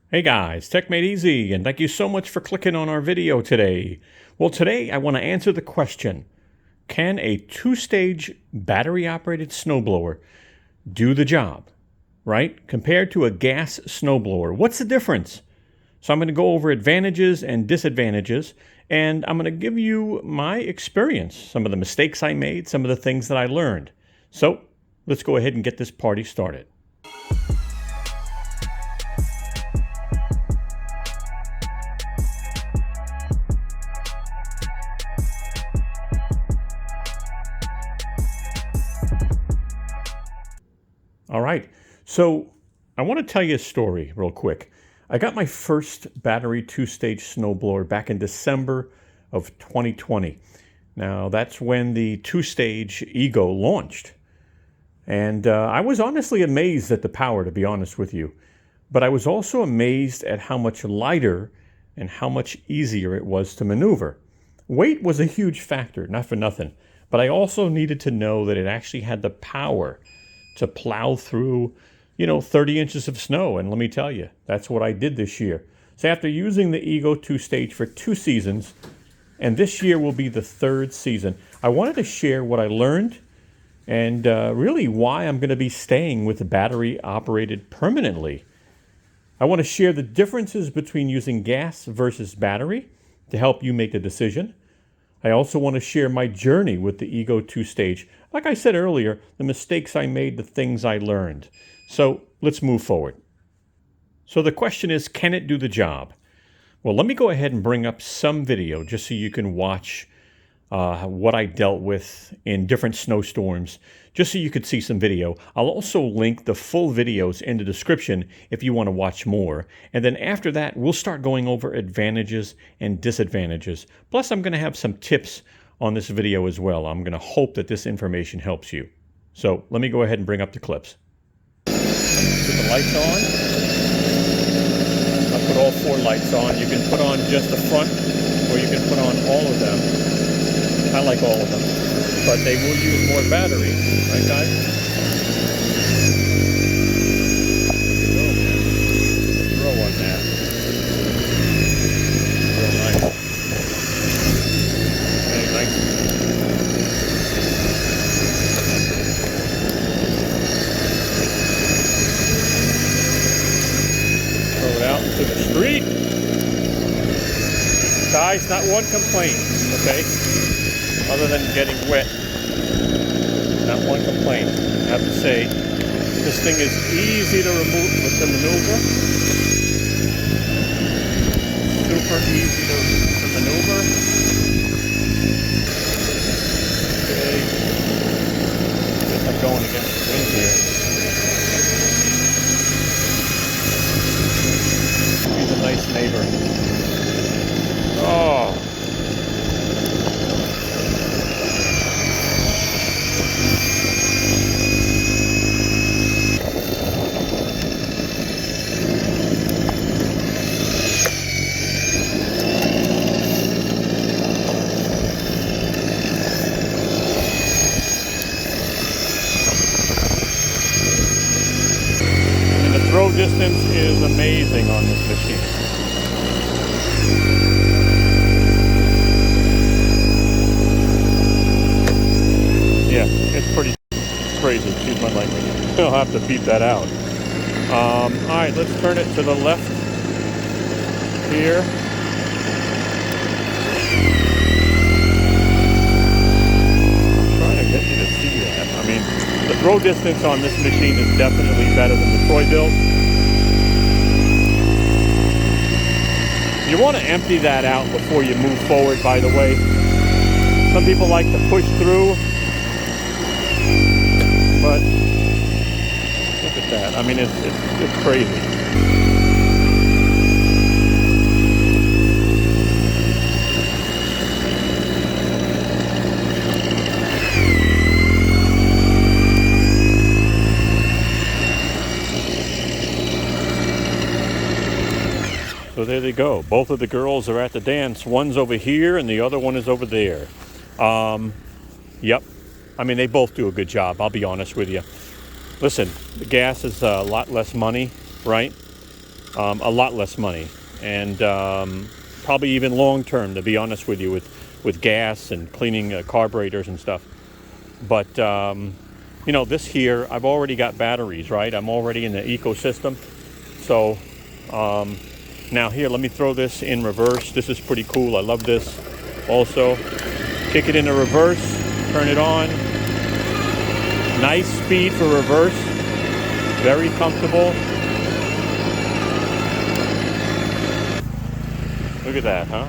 Hey guys, techmadeezy, and thank you so much for clicking on our video today. Well, today I want to answer the question, can a two-stage battery-operated snowblower do the job, right? Compared to a gas snowblower, what's the difference? So I'm going to go over advantages and disadvantages, and I'm going to give you my experience, some of the mistakes I made, some of the things that I learned. So let's go ahead and get this party started. All right, so I want to tell you a story real quick. I got my first battery two-stage snowblower back in December of 2020. Now, that's when the two-stage Ego launched. And I was honestly amazed at the power, to be honest with you. But I was also amazed at how much lighter and how much easier it was to maneuver. Weight was a huge factor, not for nothing. But I also needed to know that it actually had the power to plow through, 30 inches of snow. And let me tell you, that's what I did this year. So after using the Ego two-stage for 2 seasons, and this year will be the 3rd season, I wanted to share what I learned and really why I'm going to be staying with the battery operated permanently. I want to share the differences between using gas versus battery to help you make the decision. I also want to share my journey with the Ego two-stage. Like I said earlier, the mistakes I made, the things I learned. So let's move forward. So the question is, can it do the job? Well, let me go ahead and bring up some video just so you can watch what I dealt with in different snowstorms, just so you could see some video. I'll also link the full videos in the description if you want to watch more. And then after that, we'll start going over advantages and disadvantages. Plus, I'm going to have some tips on this video as well. I'm going to hope that this information helps you. So let me go ahead and bring up the clips. Put the lights on. I'll put all 4 lights on. You can put on just the front, or you can put on all of them. I like all of them, but they will use more battery, right guys? There you go, man. Throw on that. Real nice. Very nice. Throw it out into the street. Guys, not one complaint, okay? Other than getting wet, not one complaint. I have to say, this thing is easy to maneuver. Super easy to maneuver. Okay. Guess I'm going against the wind here. He's a nice neighbor. Oh. Throw distance is amazing on this machine. Yeah, it's pretty crazy, excuse my language. I'll have to beep that out. Alright, let's turn it to the left here. I'm trying to get you to see that. I mean, the throw distance on this machine is definitely better than the toy build. You want to empty that out before you move forward, by the way. Some people like to push through, but look at that. I mean, it's crazy. So there they go. Both of the girls are at the dance. One's over here and the other one is over there. Yep. I mean, they both do a good job, I'll be honest with you. Listen, the gas is a lot less money, right? a lot less money, and probably even long term, to be honest with you, with gas and cleaning carburetors and stuff. But you know, this here, I've already got batteries, right? I'm already in the ecosystem. So now here, let me throw this in reverse. This is pretty cool. I love this. Also, kick it into reverse, turn it on. Nice speed for reverse. Very comfortable. Look at that, huh?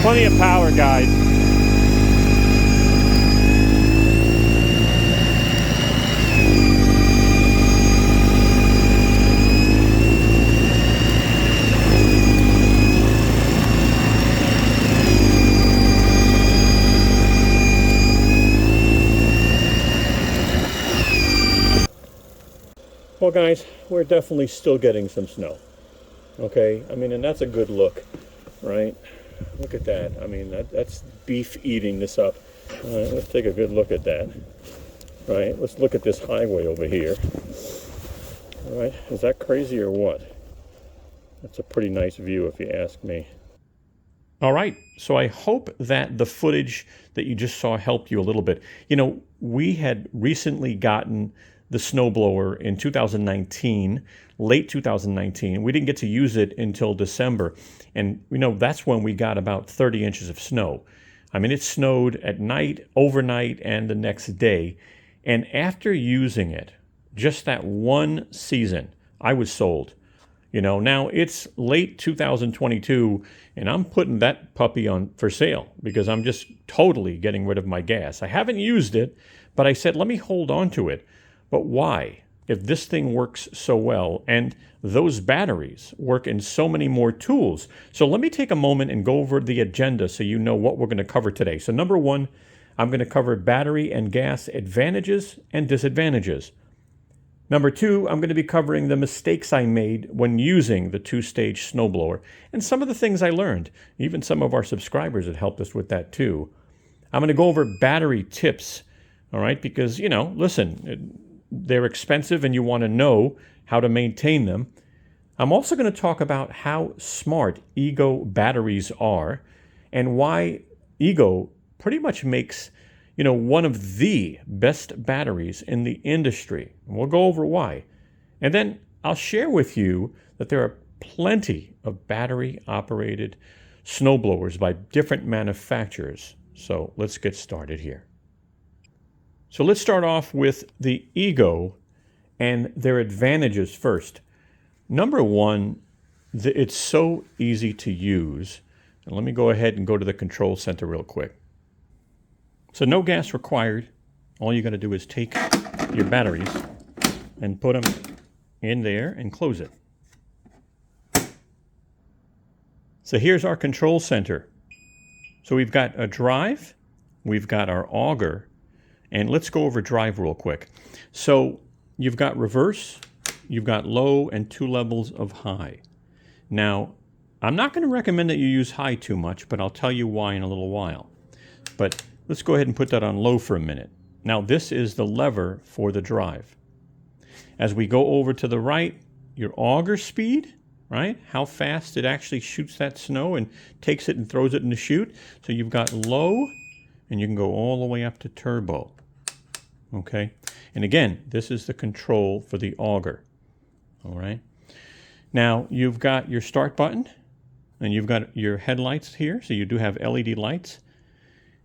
Plenty of power, guys. Well, guys, we're definitely still getting some snow. Okay, I mean, and that's a good look, right? Look at that. I mean, that's beef eating this up. All right, let's take a good look at that. All right, let's look at this highway over here. All right, is that crazy or what? That's a pretty nice view if you ask me. All right, so I hope that the footage that you just saw helped you a little bit. You know, we had recently gotten the snowblower in 2019, late 2019. We didn't get to use it until December. And, you know, that's when we got about 30 inches of snow. I mean, it snowed at night, overnight, and the next day. And after using it, just that one season, I was sold. You know, now it's late 2022, and I'm putting that puppy on for sale because I'm just totally getting rid of my gas. I haven't used it, but I said, let me hold on to it. But why? If this thing works so well, and those batteries work in so many more tools. So let me take a moment and go over the agenda so you know what we're going to cover today. So number one, I'm going to cover battery and gas advantages and disadvantages. Number two, I'm going to be covering the mistakes I made when using the two-stage snowblower and some of the things I learned. Even some of our subscribers had helped us with that too. I'm going to go over battery tips, all right, because, you know, listen, they're expensive and you want to know how to maintain them. I'm also going to talk about how smart Ego batteries are and why Ego pretty much makes, you know, one of the best batteries in the industry. And we'll go over why. And then I'll share with you that there are plenty of battery-operated snowblowers by different manufacturers. So let's get started here. So let's start off with the Ego and their advantages first. Number one, it's so easy to use. And let me go ahead and go to the control center real quick. So no gas required. All you got to do is take your batteries and put them in there and close it. So here's our control center. So we've got a drive, we've got our auger, and let's go over drive real quick. So you've got reverse, you've got low, and 2 levels of high. Now, I'm not going to recommend that you use high too much, but I'll tell you why in a little while. But let's go ahead and put that on low for a minute. Now, this is the lever for the drive. As we go over to the right, your auger speed, right? How fast it actually shoots that snow and takes it and throws it in the chute. So you've got low, and you can go all the way up to turbo. Okay? And again, this is the control for the auger. All right? Now, you've got your start button, and you've got your headlights here. So you do have LED lights.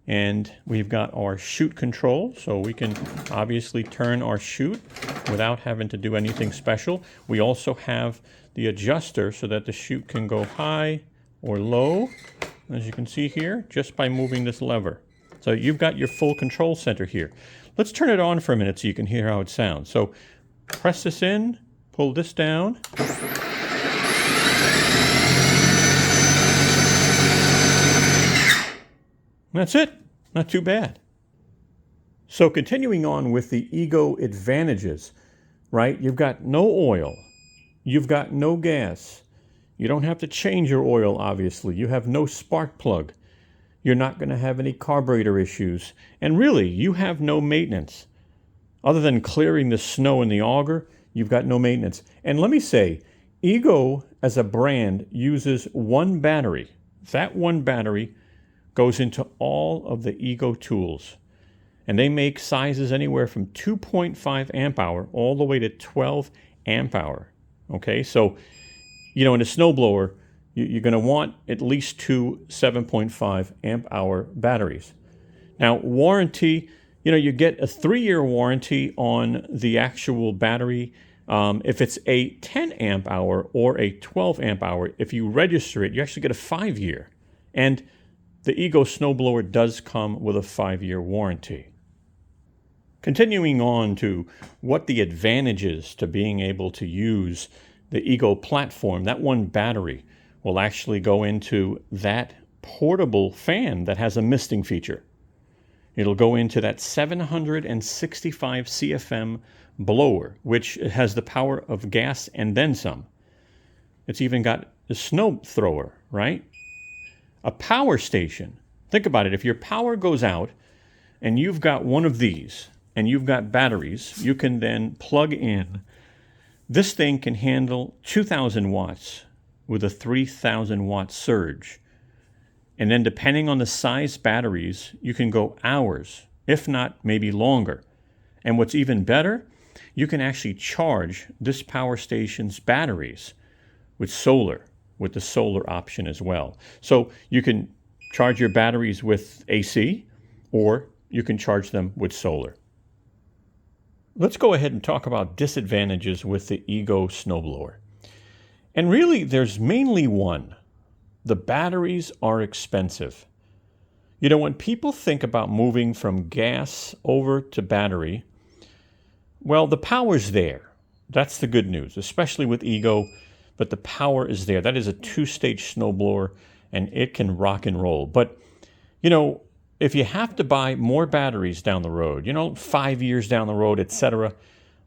And we've got our chute control, so we can obviously turn our chute without having to do anything special. We also have the adjuster so that the chute can go high or low, as you can see here, just by moving this lever. So you've got your full control center here. Let's turn it on for a minute so you can hear how it sounds. So press this in, pull this down. That's it. Not too bad. So continuing on with the Ego advantages, right? You've got no oil. You've got no gas. You don't have to change your oil, obviously. You have no spark plug. You're not going to have any carburetor issues. And really, you have no maintenance. Other than clearing the snow in the auger, you've got no maintenance. And let me say, Ego as a brand uses one battery. That one battery goes into all of the Ego tools. And they make sizes anywhere from 2.5 amp hour all the way to 12 amp hour. Okay, so, in a snowblower, you're going to want at least two 7.5 amp hour batteries. Now, warranty, you get a 3-year warranty on the actual battery. If it's a 10 amp hour or a 12 amp hour, if you register it, you actually get a 5-year. And the Ego snowblower does come with a 5-year warranty. Continuing on to what the advantages to being able to use the Ego platform, that one battery will actually go into that portable fan that has a misting feature. It'll go into that 765 CFM blower, which has the power of gas and then some. It's even got a snow thrower, right? A power station. Think about it. If your power goes out and you've got one of these and you've got batteries, you can then plug in. This thing can handle 2,000 watts with a 3,000 watt surge. And then depending on the size batteries, you can go hours, if not maybe longer. And what's even better, you can actually charge this power station's batteries with solar, with the solar option as well. So you can charge your batteries with AC, or you can charge them with solar. Let's go ahead and talk about disadvantages with the Ego snowblower. And really, there's mainly one. The batteries are expensive. When people think about moving from gas over to battery, well, the power's there. That's the good news, especially with Ego, but the power is there. That is a 2-stage snowblower, and it can rock and roll. But, if you have to buy more batteries down the road, 5 years down the road, etc.,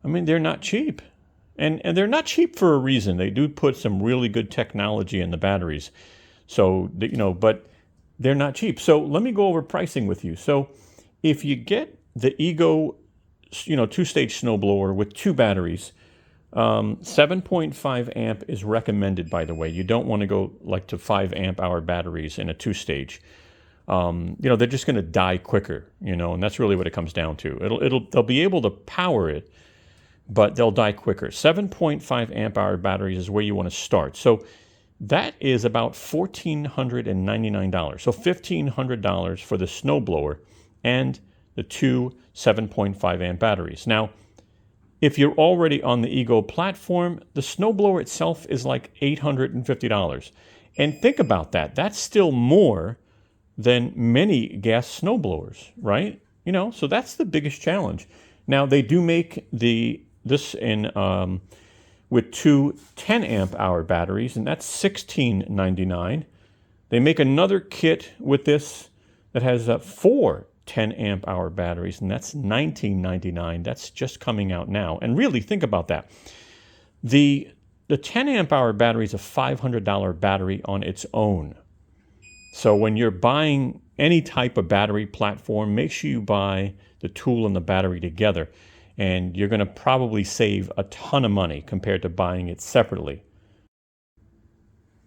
they're not cheap. And they're not cheap for a reason. They do put some really good technology in the batteries. So, but they're not cheap. So let me go over pricing with you. So if you get the Ego, 2-stage snowblower with 2 batteries, 7.5 amp is recommended, by the way. You don't want to go to 5 amp hour batteries in a 2-stage. They're just going to die quicker, and that's really what it comes down to. They'll be able to power it, but they'll die quicker. 7.5 amp hour batteries is where you want to start. So that is about $1,499. So $1,500 for the snowblower and the 2 7.5 amp batteries. Now, if you're already on the Ego platform, the snowblower itself is like $850. And think about that. That's still more than many gas snowblowers, right? So that's the biggest challenge. Now, they do make this in with 2 10 amp hour batteries, and that's $1,699. They make another kit with this that has 4 10 amp hour batteries, and that's $19.99. That's just coming out now. And really, think about that. The 10 amp hour battery is a $500 battery on its own. So when you're buying any type of battery platform, make sure you buy the tool and the battery together, and you're going to probably save a ton of money compared to buying it separately.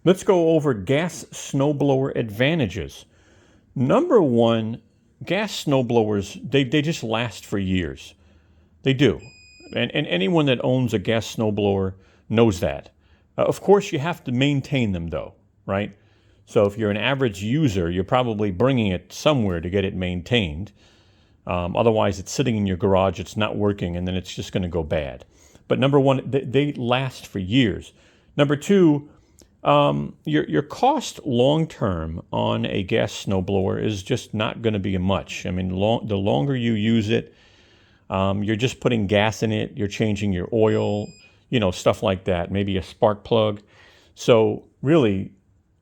Let's go over gas snowblower advantages. Number one, gas snowblowers, they just last for years. They do. And anyone that owns a gas snowblower knows that. Of course, you have to maintain them, though, right? So if you're an average user, you're probably bringing it somewhere to get it maintained. Otherwise, it's sitting in your garage, it's not working, and then it's just going to go bad. But number one, they last for years. Number two, your cost long-term on a gas snowblower is just not going to be much. The longer you use it, you're just putting gas in it, you're changing your oil, stuff like that, maybe a spark plug. So really,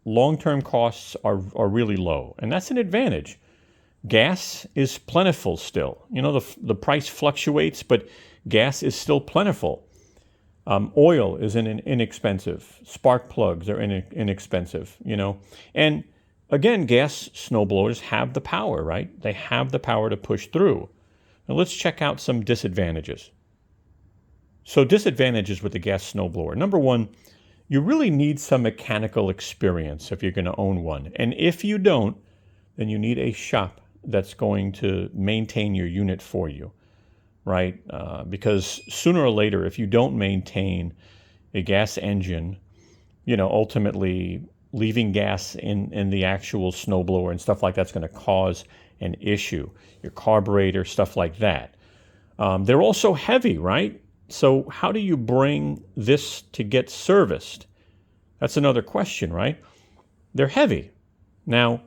long-term costs are really low, and that's an advantage. Gas is plentiful still. The price fluctuates, but gas is still plentiful. Oil is inexpensive. Spark plugs are inexpensive, you know. And again, gas snowblowers have the power, right? They have the power to push through. Now let's check out some disadvantages. So disadvantages with the gas snowblower. Number one, you really need some mechanical experience if you're going to own one. And if you don't, then you need a shop that's going to maintain your unit for you, right? Because sooner or later, if you don't maintain a gas engine, you know, ultimately leaving gas in the actual snowblower and stuff like that's going to cause an issue. Your carburetor, stuff like that. They're also heavy, right? So how do you bring this to get serviced? That's another question, right? They're heavy. Now,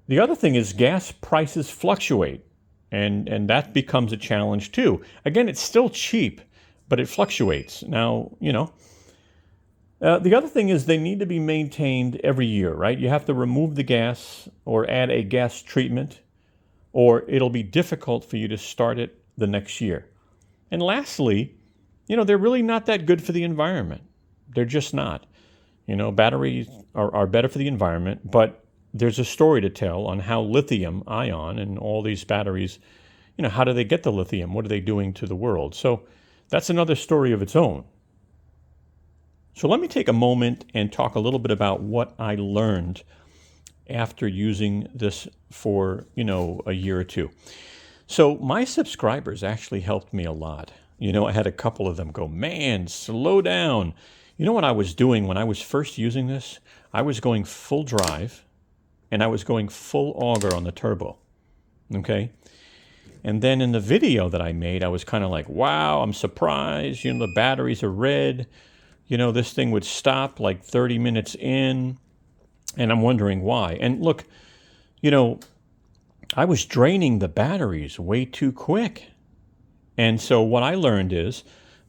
the other thing is gas prices fluctuate, and that becomes a challenge too. Again, it's still cheap, but it fluctuates. Now, you know, the other thing is they need to be maintained every year, right? You have to remove the gas or add a gas treatment, or it'll be difficult for you to start it the next year. And lastly, you know, they're really not that good for the environment. They're just not. You know, batteries are better for the environment, but there's a story to tell on how lithium ion and all these batteries, you know, how do they get the lithium? What are they doing to the world? So that's another story of its own. So let me take a moment and talk a little bit about what I learned after using this for, you know, a year or two. So my subscribers actually helped me a lot. You know, I had a couple of them go, man, slow down. You know what I was doing when I was first using this? I was going full drive and I was going full auger on the turbo, okay? And then in the video that I made, I was kind of like, wow, I'm surprised. You know, the batteries are red. You know, this thing would stop like 30 minutes in. And I'm wondering why. And look, you know, I was draining the batteries way too quick. And so what I learned is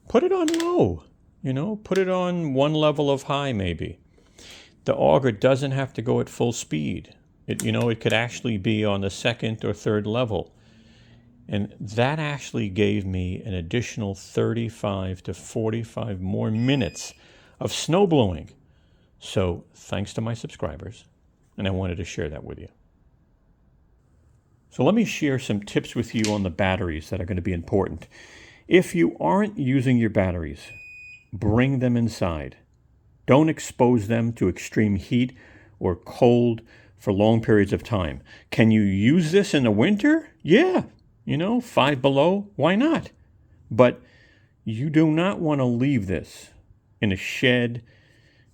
put it on low, you know, put it on one level of high maybe. The auger doesn't have to go at full speed. You know, it could actually be on the second or third level. And that actually gave me an additional 35 to 45 more minutes of snow blowing. So thanks to my subscribers, and I wanted to share that with you. So let me share some tips with you on the batteries that are going to be important. If you aren't using your batteries, bring them inside. Don't expose them to extreme heat or cold for long periods of time. Can you use this in the winter? Yeah, you know, 5 below, why not? But you do not want to leave this in a shed,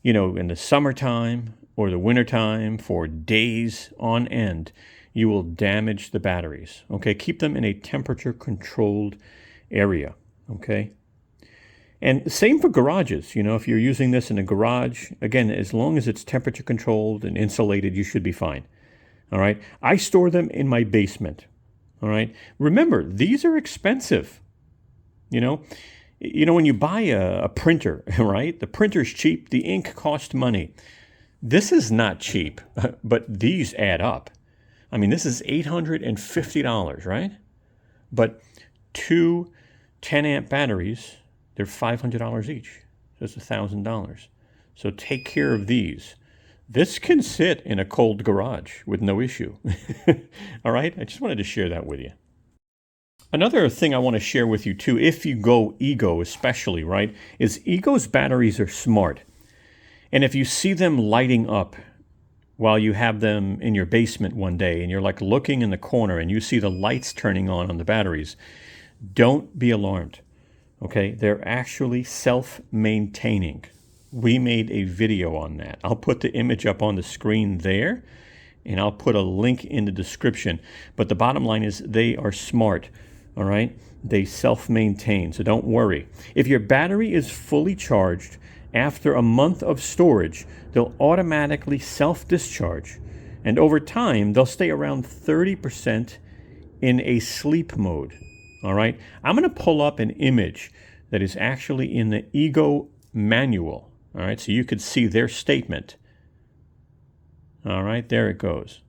you know, in the summertime or the wintertime for days on end. You will damage the batteries, okay? Keep them in a temperature-controlled area, okay? And same for garages. You know, if you're using this in a garage, again, as long as it's temperature-controlled and insulated, you should be fine, all right? I store them in my basement, all right? Remember, these are expensive, you know? You know, when you buy a printer, right? The printer's cheap. The ink costs money. This is not cheap, but these add up. I mean, this is $850, right? But two 10-amp batteries, they're $500 each. That's $1,000. So take care of these. This can sit in a cold garage with no issue. All right? I just wanted to share that with you. Another thing I want to share with you too, if you go Ego especially, right, is Ego's batteries are smart. And if you see them lighting up while you have them in your basement one day and you're like looking in the corner and you see the lights turning on the batteries, don't be alarmed, okay? They're actually self-maintaining. We made a video on that. I'll put the image up on the screen there and I'll put a link in the description. But the bottom line is they are smart, all right? They self-maintain, so don't worry. If your battery is fully charged, after a month of storage, they'll automatically self-discharge. And over time, they'll stay around 30% in a sleep mode. All right? I'm going to pull up an image that is actually in the Ego manual. All right? So you could see their statement. All right? There it goes.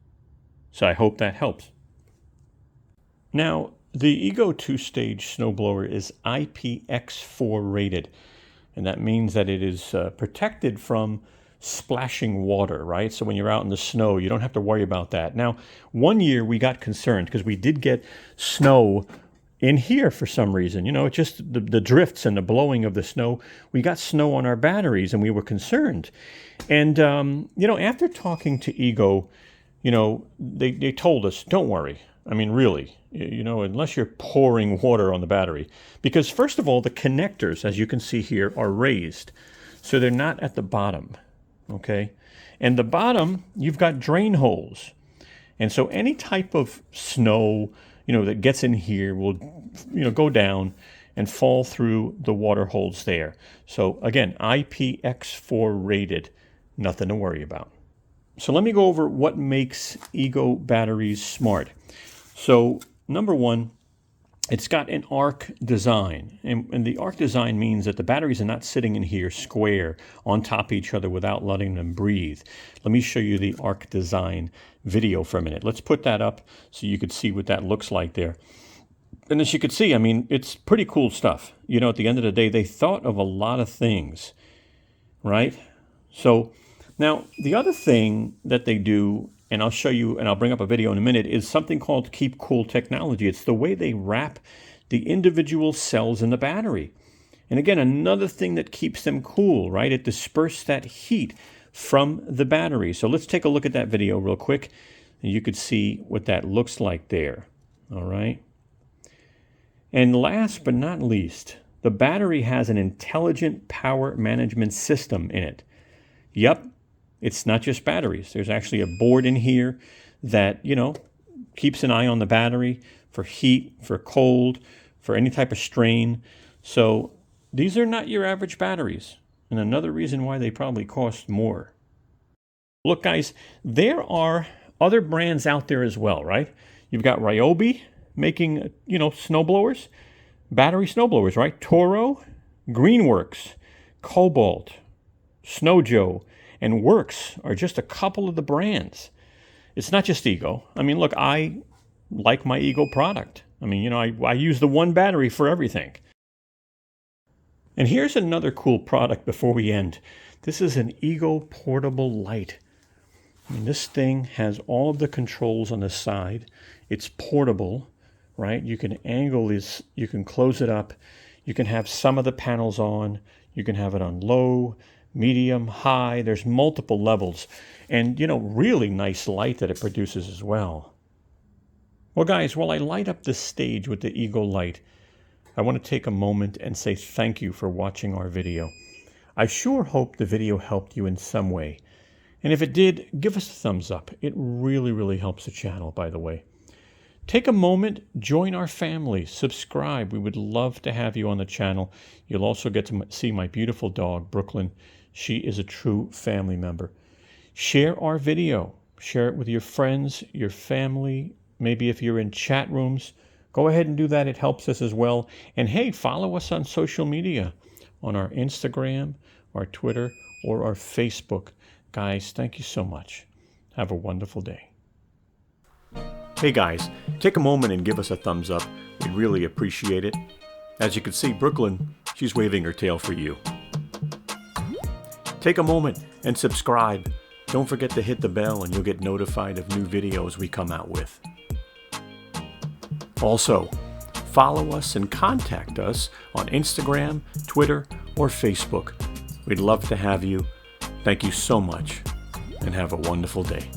So I hope that helps. Now, the Ego 2-stage snowblower is IPX4 rated. And that means that it is protected from splashing water, right? So when you're out in the snow, you don't have to worry about that. Now, one year we got concerned because we did get snow in here for some reason. You know, it's just the drifts and the blowing of the snow. We got snow on our batteries and we were concerned. And, you know, after talking to Ego, you know, they told us, don't worry. I mean, really, you know, unless you're pouring water on the battery. Because first of all, the connectors, as you can see here, are raised. So they're not at the bottom, okay? And the bottom, you've got drain holes. And so any type of snow, you know, that gets in here will, you know, go down and fall through the water holes there. So again, IPX4 rated, nothing to worry about. So let me go over what makes Ego batteries smart. So number one, it's got an arc design. And the arc design means that the batteries are not sitting in here square on top of each other without letting them breathe. Let me show you the arc design video for a minute. Let's put that up so you could see what that looks like there. And as you can see, I mean, it's pretty cool stuff. You know, at the end of the day, they thought of a lot of things, right? So now the other thing that they do, and I'll show you, and I'll bring up a video in a minute, is something called Keep Cool technology. It's the way they wrap the individual cells in the battery. And again, another thing that keeps them cool, right? It disperses that heat from the battery. So let's take a look at that video real quick, and you could see what that looks like there, all right? And last but not least, the battery has an intelligent power management system in it. Yep. It's not just batteries. There's actually a board in here that, you know, keeps an eye on the battery for heat, for cold, for any type of strain. So these are not your average batteries. And another reason why they probably cost more. Look, guys, there are other brands out there as well, right? You've got Ryobi making, you know, snowblowers, battery snowblowers, right? Toro, Greenworks, Cobalt, Snow Joe, and Works are just a couple of the brands. It's not just Ego. I mean, look, I like my Ego product. I mean, you know, I use the one battery for everything. And here's another cool product before we end. This is an Ego portable light. I mean, this thing has all of the controls on the side. It's portable, right? You can angle this, you can close it up. You can have some of the panels on. You can have it on low, medium, high. There's multiple levels. And, you know, really nice light that it produces as well. Well, guys, while I light up this stage with the Ego light, I want to take a moment and say thank you for watching our video. I sure hope the video helped you in some way. And if it did, give us a thumbs up. It really, really helps the channel, by the way. Take a moment, join our family, subscribe. We would love to have you on the channel. You'll also get to see my beautiful dog, Brooklyn. She is a true family member. Share our video. Share it with your friends, your family. Maybe if you're in chat rooms, go ahead and do that. It helps us as well. And hey, follow us on social media, on our Instagram, our Twitter, or our Facebook. Guys, thank you so much. Have a wonderful day. Hey guys, take a moment and give us a thumbs up. We'd really appreciate it. As you can see, Brooklyn, she's waving her tail for you. Take a moment and subscribe. Don't forget to hit the bell and you'll get notified of new videos we come out with. Also, follow us and contact us on Instagram, Twitter, or Facebook. We'd love to have you. Thank you so much and have a wonderful day.